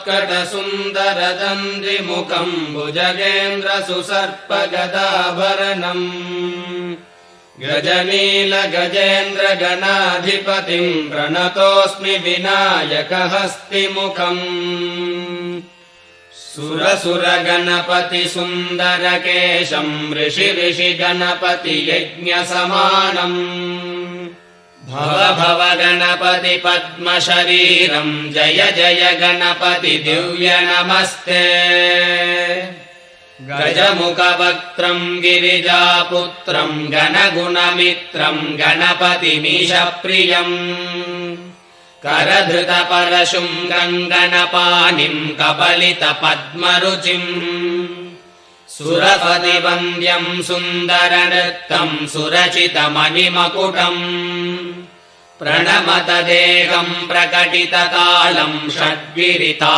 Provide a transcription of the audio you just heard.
मर्कटसुन्दरदन्दिमुखम् भुजगेन्द्रसुसर्पगदाभरणम् गजनीलगजेन्द्रगणाधिपतिम् प्रणतोऽस्मि विनायकहस्तिमुखम् सुरसुरगणपतिसुन्दरकेशम् ऋषिगणपतियज्ञसमानम् भव भव गणपति पद्मशरीरम् जय जय गणपति दिव्य नमस्ते गजमुखवक्त्रम् गिरिजापुत्रम् गणगुणमित्रम् गणपतिमीशप्रियम् करधृतपरशुम् गङ्गणपाणिम् कपलितपद्मरुचिम् सुरपतिवन्द्यम् सुन्दरनृत्तम् सुरचितमणिमकुटम् प्रणमत देहम् प्रकटितकालम् षड्गिरिता